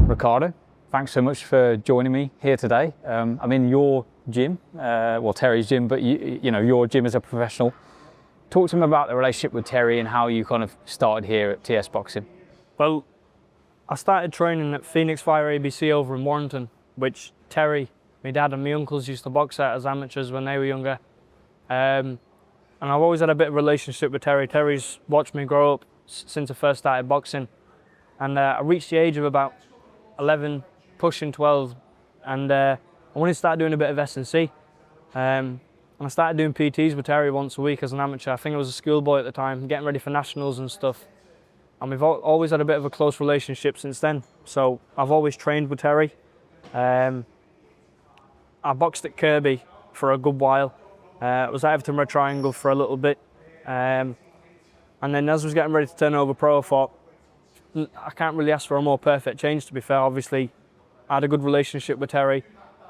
Ricardo, thanks so much for joining me here today. I'm in your gym, well Terry's gym, but you know your gym as a professional. Talk to me about the relationship with Terry and how you kind of started here at TS Boxing. Well, I started training at Phoenix Fire ABC over in Warrington, which Terry, my dad and my uncles used to box at as amateurs when they were younger. And I've always had a bit of a relationship with Terry. Terry's watched me grow up since I first started boxing. And I reached the age of about 11, pushing 12, and I wanted to start doing a bit of S&C. And I started doing PTs with Terry once a week as an amateur. I think I was a schoolboy at the time, getting ready for nationals and stuff. And we've always had a bit of a close relationship since then. So I've always trained with Terry. I boxed at Kirby for a good while. I was at Everton Red Triangle for a little bit. And then as I was getting ready to turn over pro, I thought, I can't really ask for a more perfect change, to be fair. Obviously, I had a good relationship with Terry.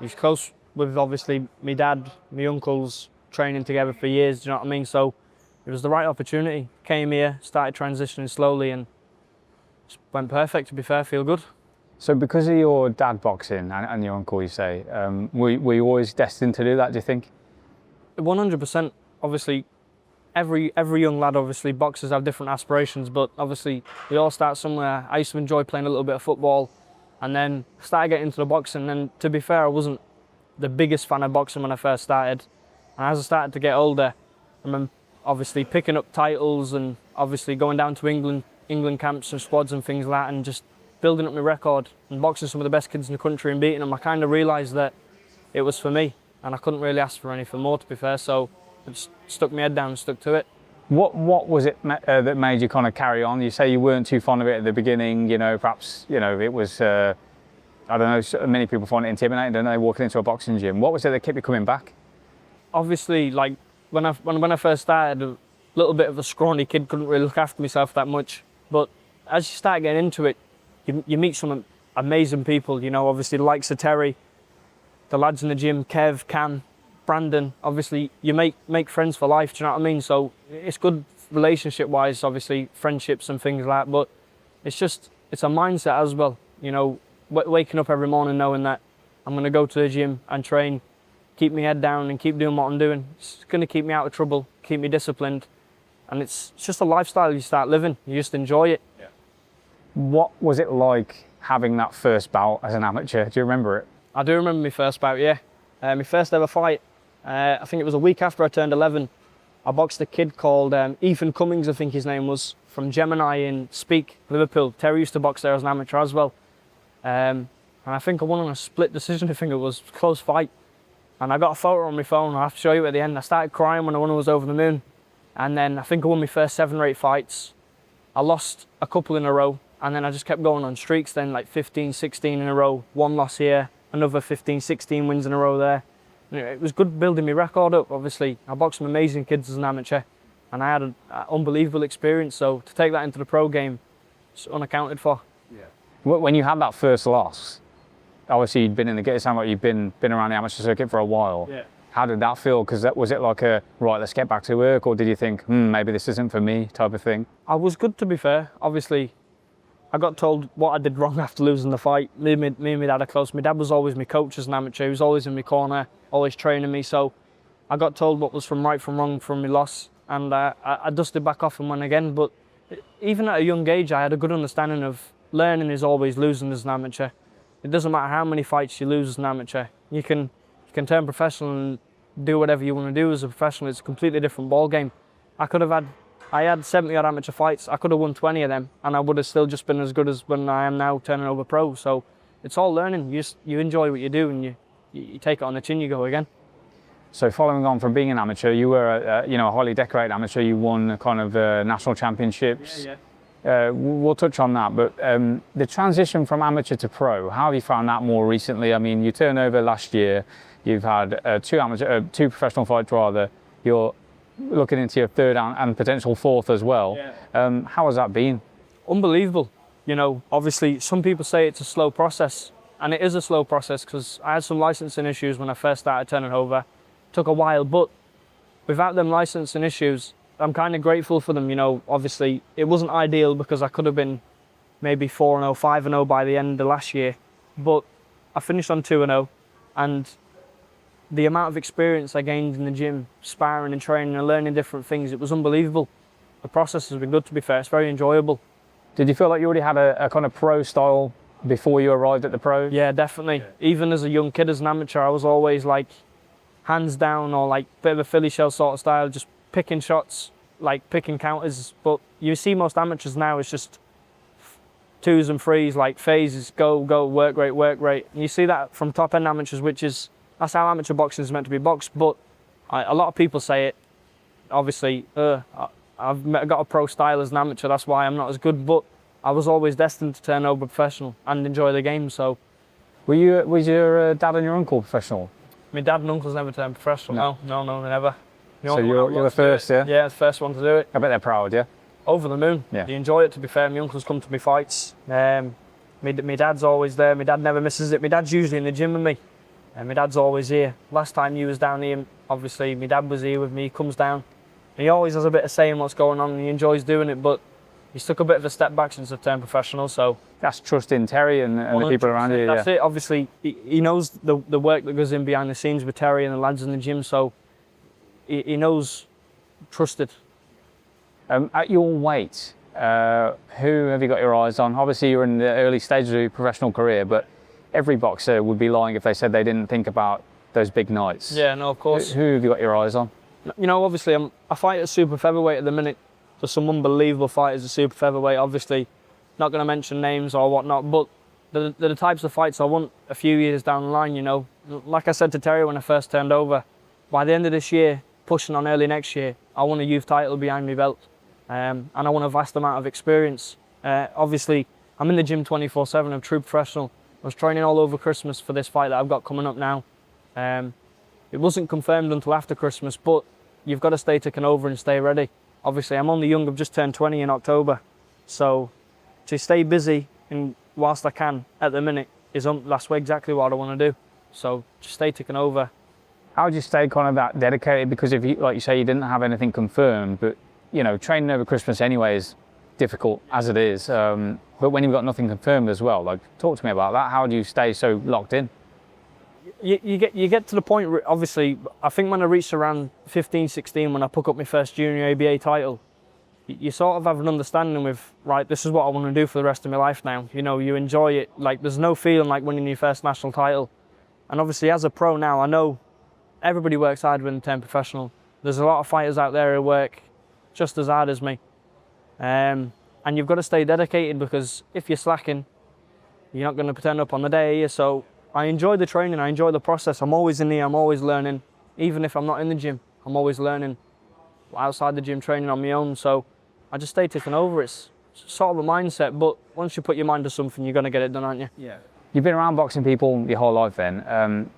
He's close with, obviously, my dad, my uncles, training together for years, do you know what I mean? So it was the right opportunity. Came here, started transitioning slowly, and it went perfect, to be fair. Feel good. So because of your dad boxing and your uncle, you say, were you always destined to do that, do you think? 100%. Obviously, every young lad, obviously, boxers have different aspirations, but obviously we all start somewhere. I used to enjoy playing a little bit of football, and then started getting into the boxing. And to be fair, I wasn't the biggest fan of boxing when I first started. And as I started to get older, I remember obviously picking up titles and obviously going down to England camps and squads and things like that, and just building up my record and boxing some of the best kids in the country and beating them. I kind of realised that it was for me, and I couldn't really ask for anything more, to be fair. So I just stuck my head down and stuck to it. What was it that made you kind of carry on? You say you weren't too fond of it at the beginning, you know, perhaps, you know, it was, I don't know, many people find it intimidating, don't they, walking into a boxing gym. What was it that kept you coming back? Obviously, like, when I first started, a little bit of a scrawny kid, couldn't really look after myself that much. But as you start getting into it, you meet some amazing people, you know, obviously the likes of Terry, the lads in the gym, Kev, Cam, Brandon. Obviously you make friends for life, do you know what I mean? So it's good relationship wise, obviously friendships and things like that, but it's a mindset as well, you know, waking up every morning knowing that I'm going to go to the gym and train, keep my head down and keep doing what I'm doing. It's going to keep me out of trouble, keep me disciplined, and it's just a lifestyle you start living. You just enjoy it. Yeah. What was it like having that first bout as an amateur? Do you remember it? I do remember my first bout, yeah. My first ever fight, I think it was a week after I turned 11. I boxed a kid called Ethan Cummings, I think his name was, from Gemini in Speak, Liverpool. Terry used to box there as an amateur as well. And I think I won on a split decision. I think it was a close fight. And I got a photo on my phone, I'll have to show you at the end. I started crying when I won, I was over the moon. And then I think I won my first 7 or 8 fights. I lost a couple in a row, and then I just kept going on streaks then, like 15, 16 in a row, 1 loss here, another 15, 16 wins in a row there. And it was good building my record up, obviously. I boxed some amazing kids as an amateur, and I had an unbelievable experience, so to take that into the pro game, it's unaccounted for. Yeah. When you had that first loss, obviously you'd been in the, it sounded like you'd been around the amateur circuit for a while. Yeah. How did that feel? Because was it like a, right, let's get back to work, or did you think, maybe this isn't for me type of thing? I was good, to be fair. Obviously, I got told what I did wrong after losing the fight. Me and my dad are close. My dad was always my coach as an amateur. He was always in my corner, always training me. So I got told what was right from wrong from my loss, and I dusted back off and won again. But even at a young age, I had a good understanding of learning is always losing as an amateur. It doesn't matter how many fights you lose as an amateur. You can turn professional and do whatever you want to do as a professional. It's a completely different ball game. I had 70 odd amateur fights. I could have won 20 of them, and I would have still just been as good as when I am now turning over pro. So it's all learning. You enjoy what you do, and you take it on the chin. You go again. So following on from being an amateur, you were a highly decorated amateur. You won kind of national championships. Yeah. We'll touch on that, but the transition from amateur to pro, how have you found that more recently? I mean, you turned over last year. You've had two professional fights rather. You're looking into your 3rd and potential 4th as well. Yeah. How has that been? Unbelievable. You know, obviously some people say it's a slow process, and it is a slow process because I had some licensing issues when I first started turning over. It took a while, but without them licensing issues, I'm kind of grateful for them. You know, obviously it wasn't ideal because I could have been maybe 4-0, 5-0 by the end of last year. But I finished on 2-0, and the amount of experience I gained in the gym, sparring and training and learning different things, it was unbelievable. The process has been good, to be fair. It's very enjoyable. Did you feel like you already had a kind of pro style before you arrived at the pro? Yeah, definitely. Yeah. Even as a young kid, as an amateur, I was always like hands down, or like bit of a Philly shell sort of style, just picking shots, like picking counters. But you see most amateurs now, it's just 2s and 3s, like phases, go, work rate. And you see that from top end amateurs, that's how amateur boxing is meant to be boxed. But a lot of people say it, obviously, I've got a pro style as an amateur, that's why I'm not as good, but I was always destined to turn over professional and enjoy the game. So, was your dad and your uncle professional? My dad and uncle's never turned professional. No, never. So you're the first, yeah? Yeah, the first one to do it. I bet they're proud, yeah? Over the moon. Yeah. They enjoy it, to be fair. My uncle's come to my fights. My dad's always there. My dad never misses it. My dad's usually in the gym with me. And my dad's always here. Last time you was down here, obviously, my dad was here with me. He comes down. He always has a bit of say in what's going on, and he enjoys doing it, but he's took a bit of a step back since I've turned professional, so... That's trust in Terry and the people around you, That's it. Obviously, he knows the work that goes in behind the scenes with Terry and the lads in the gym, so he knows, trusted. At your weight, who have you got your eyes on? Obviously, you're in the early stages of your professional career, but every boxer would be lying if they said they didn't think about those big nights. Yeah, no, of course. Who have you got your eyes on? You know, obviously, I fight at super featherweight at the minute. There's some unbelievable fighters at super featherweight. Obviously, not going to mention names or whatnot, but they're the types of fights I want a few years down the line, you know. Like I said to Terry when I first turned over, by the end of this year, pushing on early next year, I want a youth title behind my belt. And I want a vast amount of experience. Obviously, I'm in the gym 24/7, I'm a true professional. I was training all over Christmas for this fight that I've got coming up now. It wasn't confirmed until after Christmas, but you've got to stay ticking over and stay ready. Obviously, I'm only young, I've just turned 20 in October. So to stay busy and whilst I can at the minute that's exactly what I want to do. So just stay ticking over. How would you stay kind of that dedicated? Because if you, like you say, you didn't have anything confirmed, but you know, training over Christmas anyway is difficult as it is. But when you've got nothing confirmed as well, like talk to me about that. How do you stay so locked in? You get to the point, obviously, I think when I reached around 15, 16, when I picked up my first junior ABA title, you sort of have an understanding with, right, this is what I want to do for the rest of my life now. You know, you enjoy it. Like, there's no feeling like winning your first national title. And obviously, as a pro now, I know everybody works hard when they turn professional. There's a lot of fighters out there who work just as hard as me. And you've got to stay dedicated, because if you're slacking, you're not going to turn up on the day here. So I enjoy the training, I enjoy the process. I'm always in here, I'm always learning. Even if I'm not in the gym, I'm always learning outside the gym, training on my own. So I just stay ticking over. It's sort of a mindset, but once you put your mind to something, you're going to get it done, aren't you? Yeah. You've been around boxing people your whole life then.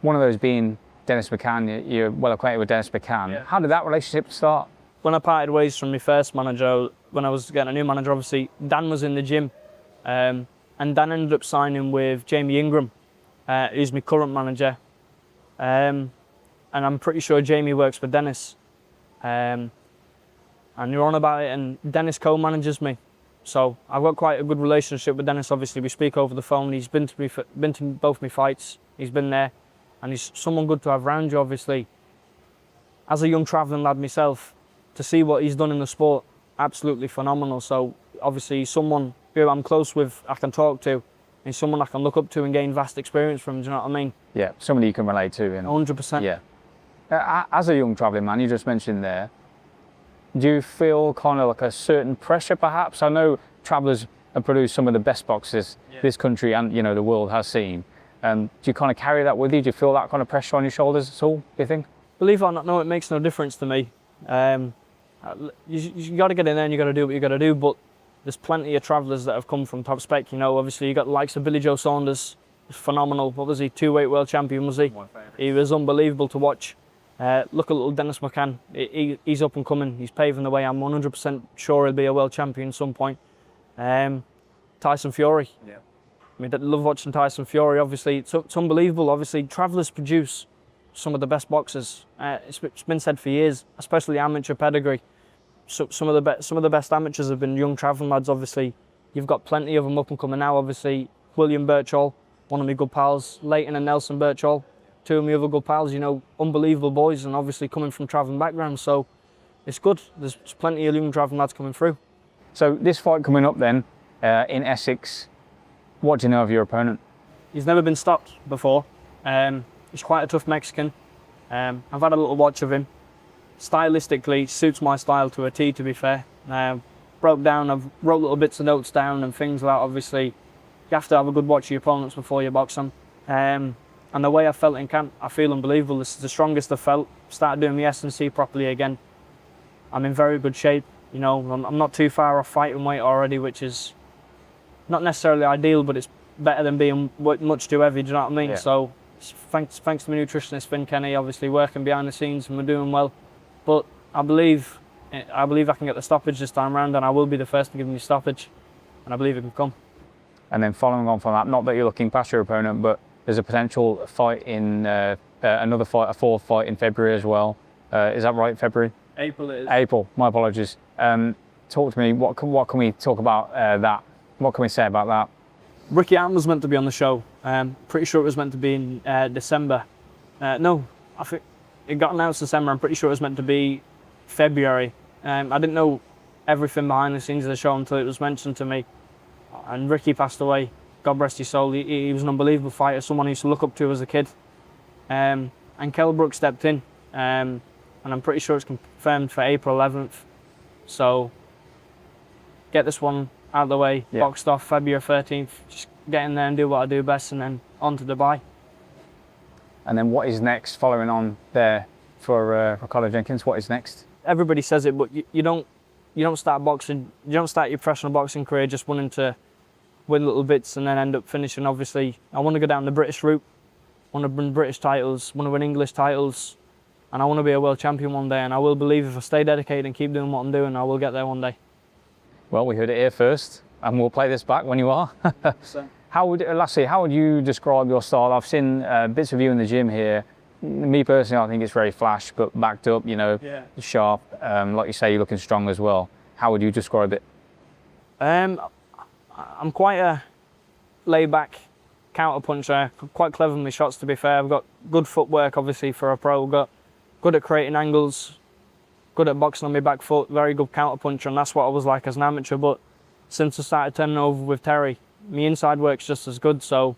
One of those being Dennis McCann. You're well acquainted with Dennis McCann. Yeah. How did that relationship start? When I parted ways from my first manager, when I was getting a new manager, obviously, Dan was in the gym. And Dan ended up signing with Jamie Ingram, who's my current manager. And I'm pretty sure Jamie works for Dennis. And you're on about it, and Dennis co-manages me. So I've got quite a good relationship with Dennis. Obviously, we speak over the phone. He's been to both my fights. He's been there, and he's someone good to have around you, obviously. As a young travelling lad myself, to see what he's done in the sport, absolutely phenomenal. So obviously, he's someone who I'm close with, I can talk to. He's someone I can look up to and gain vast experience from, do you know what I mean? Yeah, somebody you can relate to. 100%. Yeah. As a young travelling man, you just mentioned there, do you feel kind of like a certain pressure perhaps? I know travellers have produced some of the best boxers this country and, you know, the world has seen. Do you kind of carry that with you? Do you feel that kind of pressure on your shoulders at all, do you think? Believe it or not, no, it makes no difference to me. You got to get in there and you got to do what you got to do, but there's plenty of travellers that have come from top spec, you know. Obviously, you got the likes of Billy Joe Saunders, phenomenal. What was he, 2-weight world champion, was he? He was unbelievable to watch. Look at little Dennis McCann, he's up and coming, he's paving the way. I'm 100% sure he'll be a world champion at some point. Tyson Fury. Yeah. I mean, I love watching Tyson Fury, obviously. It's unbelievable. Obviously, travellers produce some of the best boxers. It's been said for years, especially amateur pedigree. So some of the best amateurs have been young travelling lads, obviously. you've got plenty of them up and coming now. Obviously, William Birchall, one of my good pals, Leighton and Nelson Birchall, two of my other good pals, you know, unbelievable boys, and obviously coming from travelling backgrounds, so it's good. There's plenty of young travelling lads coming through. So this fight coming up then, in Essex, what do you know of your opponent? He's never been stopped before. He's quite a tough Mexican. I've had a little watch of him. Stylistically, suits my style to a T, to be fair. Broke down, I've wrote little bits of notes down and things like that. Obviously, you have to have a good watch of your opponents before you box them. And the way I felt in camp, I feel unbelievable. This is the strongest I've felt. Started doing the S&C properly again. I'm in very good shape. You know, I'm not too far off fighting weight already, which is not necessarily ideal, but it's better than being much too heavy, do you know what I mean? Yeah. So thanks to my nutritionist, Finn Kenny, obviously working behind the scenes, and we're doing well. But I believe I can get the stoppage this time round, and I will be the first to give him the stoppage, and I believe it can come. And then following on from that, not that you're looking past your opponent, but there's a potential fight in another fight, a fourth fight in February as well. Is that right, February? April it is. April, my apologies. Talk to me, what can we talk about that? What can we say about that? Ricky Allen was meant to be on the show. Pretty sure it was meant to be in December. No, I think it got announced December. I'm pretty sure it was meant to be February. I didn't know everything behind the scenes of the show until it was mentioned to me. And Ricky passed away. God rest his soul. He was an unbelievable fighter, someone I used to look up to as a kid. And Kell Brook stepped in. And I'm pretty sure it's confirmed for April 11th. So get this one out of the way, yeah. Boxed off February 13th. Just get in there and do what I do best, and then on to Dubai. And then what is next following on there for Recardo Jenkins? What is next? Everybody says it, but you don't start boxing. You don't start your professional boxing career just wanting to win little bits and then end up finishing. Obviously, I want to go down the British route. I want to win British titles. Want to win English titles. And I want to be a world champion one day, and I will believe if I stay dedicated and keep doing what I'm doing, I will get there one day. Well, we heard it here first, and we'll play this back when you are. Lastly, how would you describe your style? I've seen bits of you in the gym here. Me personally, I think it's very flash, but backed up, you know, yeah. Sharp. Like you say, you're looking strong as well. How would you describe it? I'm quite a laid-back counter-puncher, quite clever with my shots, to be fair. I've got good footwork, obviously, for a pro. I've got good at creating angles, good at boxing on my back foot, very good counter-puncher, and that's what I was like as an amateur. But since I started turning over with Terry, my inside work's just as good, so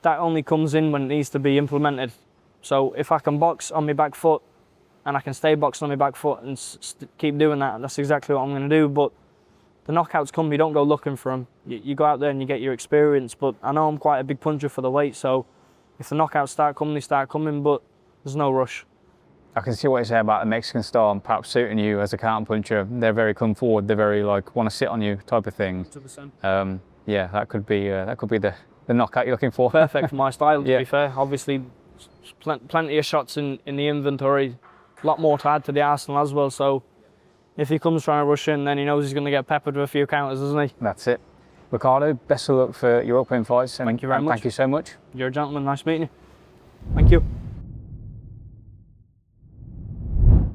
that only comes in when it needs to be implemented. So if I can box on my back foot, and I can stay boxing on my back foot and keep doing that, that's exactly what I'm going to do. But the knockouts come, you don't go looking for them. You go out there and you get your experience. But I know I'm quite a big puncher for the weight, so if the knockouts start coming, they start coming, but there's no rush. I can see what you say about the Mexican style and perhaps suiting you as a counter puncher. They're very come forward. They're very like want to sit on you type of thing. 100%. Yeah, that could be the knockout you're looking for. Perfect for my style, to Yeah. be fair. Obviously, plenty of shots in the inventory. A lot more to add to the arsenal as well. So if he comes trying to rush in, then he knows he's going to get peppered with a few counters, doesn't he? That's it. Ricardo, best of luck for your upcoming fights. And Thank you very much. Thank you so much. You're a gentleman. Nice meeting you. Thank you.